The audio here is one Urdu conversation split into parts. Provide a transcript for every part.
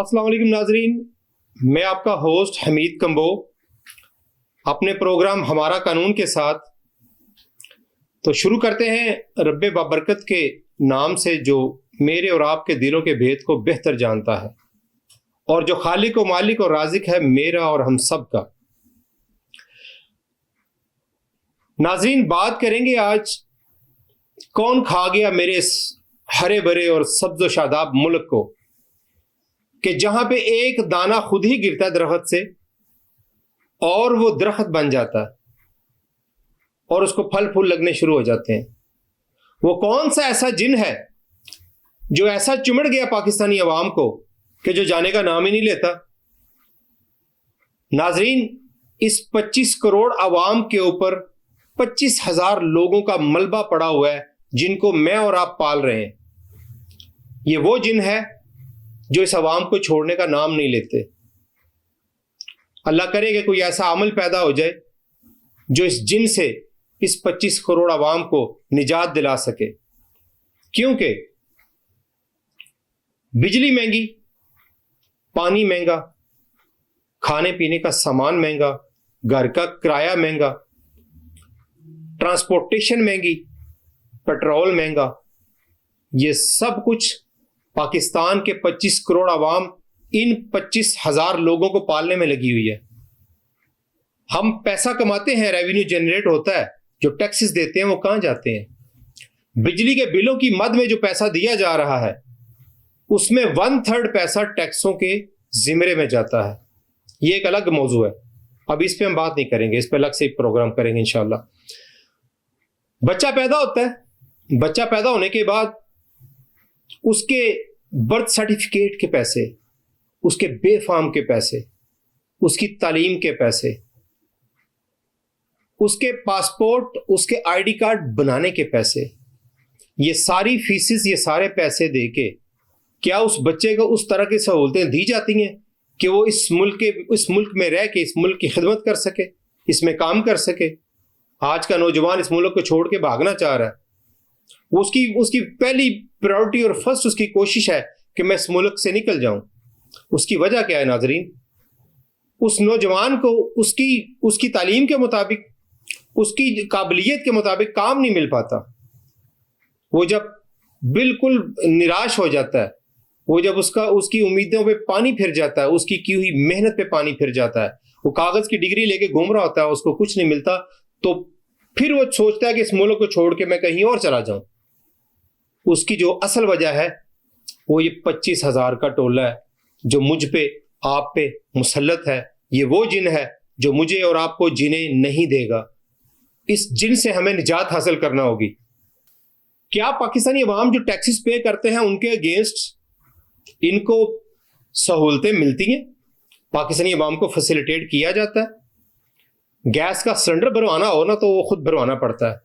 السلام علیکم ناظرین، میں آپ کا ہوسٹ حمید کمبو اپنے پروگرام ہمارا قانون کے ساتھ تو شروع کرتے ہیں رب بابرکت کے نام سے، جو میرے اور آپ کے دلوں کے بھید کو بہتر جانتا ہے اور جو خالق و مالک اور رازق ہے میرا اور ہم سب کا۔ ناظرین، بات کریں گے آج کون کھا گیا میرے اس ہرے بھرے اور سبز و شاداب ملک کو، کہ جہاں پہ ایک دانہ خود ہی گرتا ہے درخت سے اور وہ درخت بن جاتا ہے اور اس کو پھل پھول لگنے شروع ہو جاتے ہیں۔ وہ کون سا ایسا جن ہے جو ایسا چمڑ گیا پاکستانی عوام کو کہ جو جانے کا نام ہی نہیں لیتا؟ ناظرین، اس 25 کروڑ عوام کے اوپر 25,000 لوگوں کا ملبہ پڑا ہوا ہے جن کو میں اور آپ پال رہے ہیں۔ یہ وہ جن ہے جو اس عوام کو چھوڑنے کا نام نہیں لیتے۔ اللہ کرے کہ کوئی ایسا عمل پیدا ہو جائے جو اس جن سے اس 25 کروڑ عوام کو نجات دلا سکے، کیونکہ بجلی مہنگی، پانی مہنگا، کھانے پینے کا سامان مہنگا، گھر کا کرایہ مہنگا، ٹرانسپورٹیشن مہنگی، پیٹرول مہنگا، یہ سب کچھ پاکستان کے 25 کروڑ عوام ان 25,000 لوگوں کو پالنے میں لگی ہوئی ہے۔ ہم پیسہ کماتے ہیں، ریونیو جنریٹ ہوتا ہے، جو ٹیکسز دیتے ہیں وہ کہاں جاتے ہیں؟ بجلی کے بلوں کی مد میں جو پیسہ دیا جا رہا ہے اس میں 1/3 پیسہ ٹیکسوں کے زمرے میں جاتا ہے۔ یہ ایک الگ موضوع ہے، اب اس پہ ہم بات نہیں کریں گے، اس پہ الگ سے ایک پروگرام کریں گے انشاءاللہ۔ بچہ پیدا ہوتا ہے، بچہ پیدا ہونے کے بعد اس کے برتھ سرٹیفکیٹ کے پیسے، اس کے بے فارم کے پیسے، اس کی تعلیم کے پیسے، اس کے پاسپورٹ، اس کے آئی ڈی کارڈ بنانے کے پیسے، یہ ساری فیسز، یہ سارے پیسے دے کے کیا اس بچے کو اس طرح کی سہولتیں دی جاتی ہیں کہ وہ اس ملک میں رہ کے اس ملک کی خدمت کر سکے، اس میں کام کر سکے؟ آج کا نوجوان اس ملک کو چھوڑ کے بھاگنا چاہ رہا ہے۔ اس کی پہلی پرائورٹی اور فرسٹ اس کی کوشش ہے کہ میں اس ملک سے نکل جاؤں۔ اس کی وجہ کیا ہے ناظرین؟ اس نوجوان کو اس کی تعلیم کے مطابق، اس کی قابلیت کے مطابق کام نہیں مل پاتا۔ وہ جب بالکل نراش ہو جاتا ہے، وہ جب اس کی امیدوں پہ پانی پھر جاتا ہے، اس کی ہوئی محنت پہ پانی پھر جاتا ہے، وہ کاغذ کی ڈگری لے کے گھوم رہا ہوتا ہے، اس کو کچھ نہیں ملتا، تو پھر وہ سوچتا ہے کہ اس ملک کو چھوڑ کے میں کہیں اور چلا جاؤں۔ اس کی جو اصل وجہ ہے وہ یہ 25,000 کا ٹولہ ہے جو مجھ پہ، آپ پہ مسلط ہے۔ یہ وہ جن ہے جو مجھے اور آپ کو جینے نہیں دے گا۔ اس جن سے ہمیں نجات حاصل کرنا ہوگی۔ کیا پاکستانی عوام جو ٹیکسز پے کرتے ہیں ان کے اگینسٹ ان کو سہولتیں ملتی ہیں؟ پاکستانی عوام کو فیسیلیٹیٹ کیا جاتا ہے؟ گیس کا سلنڈر بھروانا ہو نا تو وہ خود بھروانا پڑتا ہے،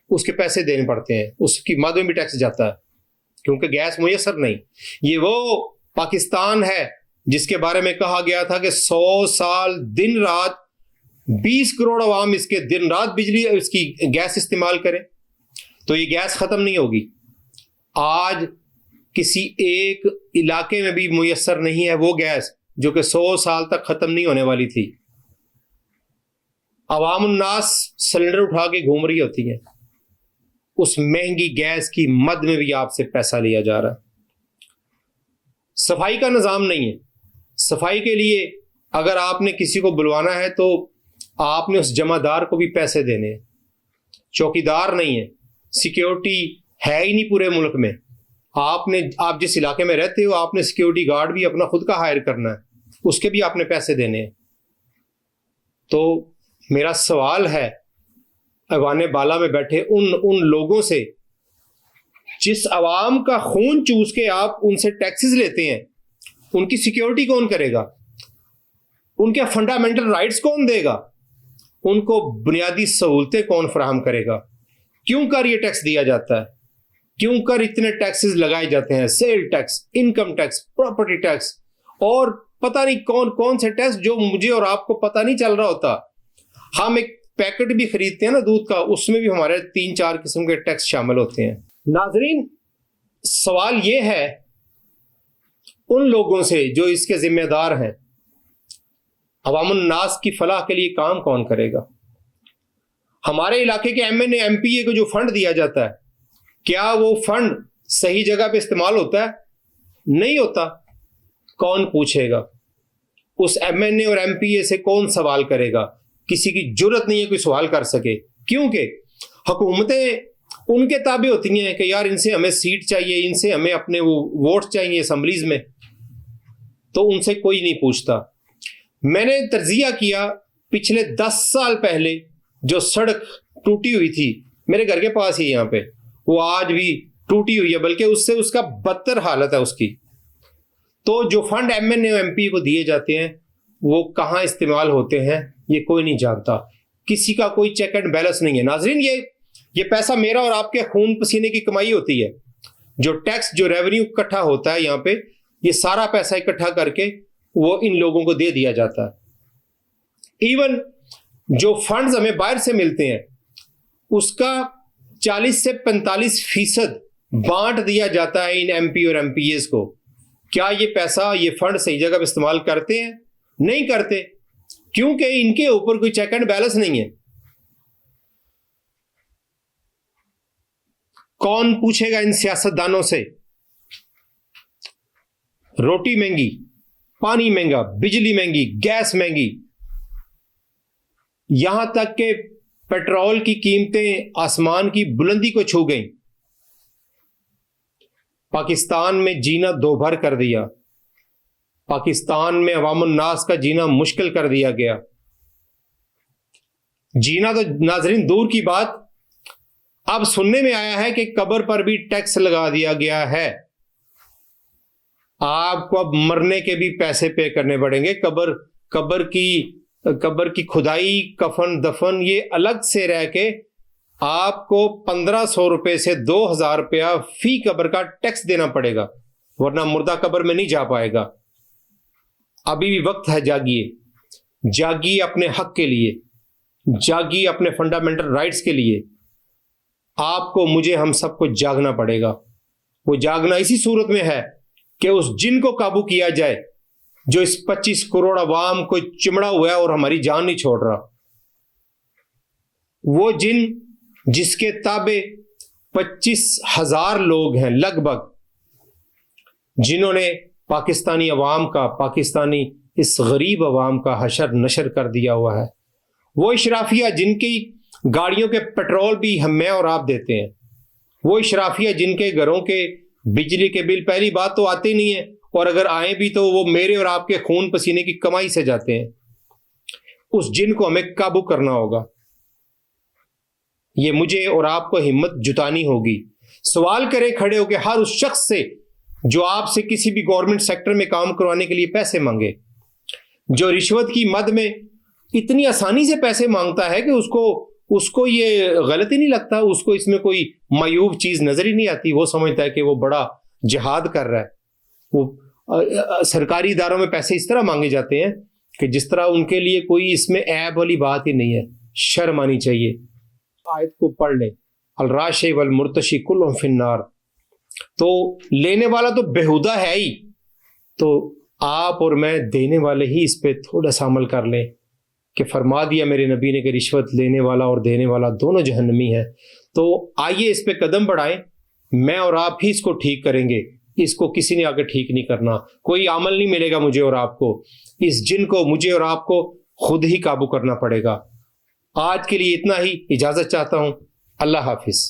اس کے پیسے دینے پڑتے ہیں، اس کی مد میں بھی ٹیکس جاتا ہے کیونکہ گیس میسر نہیں۔ یہ وہ پاکستان ہے جس کے بارے میں کہا گیا تھا کہ 100 سال دن رات 20 کروڑ عوام اس کے دن رات بجلی، اس کی گیس استعمال کریں تو یہ گیس ختم نہیں ہوگی۔ آج کسی ایک علاقے میں بھی میسر نہیں ہے وہ گیس جو کہ 100 سال تک ختم نہیں ہونے والی تھی۔ عوام الناس سلنڈر اٹھا کے گھوم رہی ہوتی ہیں، اس مہنگی گیس کی مد میں بھی آپ سے پیسہ لیا جا رہا ہے۔ صفائی کا نظام نہیں ہے۔ صفائی کے لیے اگر آپ نے کسی کو بلوانا ہے تو آپ نے اس جمع دار کو بھی پیسے دینے ہیں۔ چوکیدار نہیں ہے، سیکیورٹی ہے ہی نہیں پورے ملک میں۔ آپ جس علاقے میں رہتے ہو آپ نے سیکیورٹی گارڈ بھی اپنا خود کا ہائر کرنا ہے، اس کے بھی آپ نے پیسے دینے ہیں۔ تو میرا سوال ہے ایوان بالا میں بیٹھے ان لوگوں سے جس عوام کا خون چوس کے آپ ان سے ٹیکسز لیتے ہیں، ان کی سیکیورٹی کون کرے گا؟ ان کے فنڈامنٹل رائٹس کون دے گا؟ ان کو بنیادی سہولتیں کون فراہم کرے گا؟ کیوں کر یہ ٹیکس دیا جاتا ہے؟ کیوں کر اتنے ٹیکسز لگائے جاتے ہیں؟ Sale tax, income tax, property tax اور پتہ نہیں کون سے ٹیکس جو مجھے اور آپ کو پتہ نہیں چل رہا ہوتا۔ ہم ایک پیکٹ بھی خریدتے ہیں نا دودھ کا، اس میں بھی ہمارے 3-4 قسم کے ٹیکس شامل ہوتے ہیں۔ ناظرین، سوال یہ ہے ان لوگوں سے جو اس کے ذمہ دار ہیں. عوام الناس کی فلاح کے لیے کام کون کرے گا؟ ہمارے علاقے کے M N A M P A کو جو فنڈ دیا جاتا ہے، کیا وہ فنڈ صحیح جگہ پہ استعمال ہوتا ہے؟ نہیں ہوتا. کون پوچھے گا؟ اس ایم این اے اور ایم پی اے سے کون سوال کرے گا؟ کسی کی جرت نہیں ہے کوئی سوال کر سکے، کیونکہ حکومتیں ان کے تابع ہوتی ہیں کہ یار ان سے ہمیں سیٹ چاہیے، ان سے ہمیں اپنے وہ ووٹ چاہیے اسمبلیز میں، تو ان سے کوئی نہیں پوچھتا. میں نے تجزیہ کیا پچھلے 10 سال پہلے جو سڑک ٹوٹی ہوئی تھی میرے گھر کے پاس ہی یہاں پہ، وہ آج بھی ٹوٹی ہوئی ہے، بلکہ اس سے اس کا بدتر حالت ہے اس کی. تو جو fund M N A M P کو دیے جاتے ہیں وہ کہاں استعمال ہوتے ہیں یہ کوئی نہیں جانتا، کسی کا کوئی چیک اینڈ بیلنس نہیں ہے. ناظرین، یہ پیسہ میرا اور آپ کے خون پسینے کی کمائی ہوتی ہے. جو ٹیکس، جو ریونیو اکٹھا ہوتا ہے یہاں پہ، یہ سارا پیسہ اکٹھا کر کے وہ ان لوگوں کو دے دیا جاتا ہے. ایون جو فنڈز ہمیں باہر سے ملتے ہیں اس کا 40 سے 45% بانٹ دیا جاتا ہے ان ایم پی اور ایم پی ایز کو. کیا یہ پیسہ، یہ فنڈ صحیح جگہ پہ استعمال کرتے ہیں؟ نہیں کرتے، کیونکہ ان کے اوپر کوئی چیک اینڈ بیلنس نہیں ہے. کون پوچھے گا ان سیاستدانوں سے؟ روٹی مہنگی، پانی مہنگا، بجلی مہنگی، گیس مہنگی، یہاں تک کہ پیٹرول کی قیمتیں آسمان کی بلندی کو چھو گئیں. پاکستان میں جینا دوبھر کر دیا، پاکستان میں عوام الناس کا جینا مشکل کر دیا گیا. جینا تو ناظرین دور کی بات، اب سننے میں آیا ہے کہ قبر پر بھی ٹیکس لگا دیا گیا ہے. آپ کو اب مرنے کے بھی پیسے پے کرنے پڑیں گے. قبر کی کھدائی، کفن دفن یہ الگ سے رہ کے آپ کو 1500 روپے سے 2000 روپیہ فی قبر کا ٹیکس دینا پڑے گا، ورنہ مردہ قبر میں نہیں جا پائے گا. ابھی بھی وقت ہے، جاگیے اپنے حق کے لیے، جاگیے اپنے فنڈامنٹل رائٹس کے لیے. آپ کو، مجھے، ہم سب کو جاگنا پڑے گا. وہ جاگنا اسی صورت میں ہے کہ اس جن کو قابو کیا جائے جو اس 25 کروڑ عوام کو چمڑا ہوا ہے اور ہماری جان نہیں چھوڑ رہا. وہ جن جس کے تابع 25,000 لوگ ہیں لگ بھگ، جنہوں نے پاکستانی عوام کا، پاکستانی اس غریب عوام کا حشر نشر کر دیا ہوا ہے. وہ اشرافیہ جن کی گاڑیوں کے پیٹرول بھی میں اور آپ دیتے ہیں، وہ اشرافیہ جن کے گھروں کے بجلی کے بل پہلی بات تو آتے نہیں ہیں، اور اگر آئیں بھی تو وہ میرے اور آپ کے خون پسینے کی کمائی سے جاتے ہیں. اس جن کو ہمیں قابو کرنا ہوگا. یہ مجھے اور آپ کو ہمت جتانی ہوگی. سوال کرے کھڑے ہو کے ہر اس شخص سے جو آپ سے کسی بھی گورنمنٹ سیکٹر میں کام کروانے کے لیے پیسے مانگے، جو رشوت کی مد میں اتنی آسانی سے پیسے مانگتا ہے کہ اس کو یہ غلط ہی نہیں لگتا، اس کو اس میں کوئی معیوب چیز نظر ہی نہیں آتی. وہ سمجھتا ہے کہ وہ بڑا جہاد کر رہا ہے. وہ سرکاری اداروں میں پیسے اس طرح مانگے جاتے ہیں کہ جس طرح ان کے لیے کوئی اس میں عیب والی بات ہی نہیں ہے. شرم آنی چاہیے. آیت کو پڑھ لیں، الراشی والمرتشی کلہم فی النار. تو لینے والا تو بےہودہ ہے ہی، تو آپ اور میں دینے والے ہی اس پہ تھوڑا سا عمل کر لیں کہ فرما دیا میرے نبی نے کہ رشوت لینے والا اور دینے والا دونوں جہنمی ہے. تو آئیے اس پہ قدم بڑھائیں. میں اور آپ ہی اس کو ٹھیک کریں گے، اس کو کسی نے آ کے ٹھیک نہیں کرنا. کوئی عمل نہیں ملے گا مجھے اور آپ کو. اس جن کو، مجھے اور آپ کو خود ہی قابو کرنا پڑے گا. آج کے لیے اتنا ہی، اجازت چاہتا ہوں. اللہ حافظ.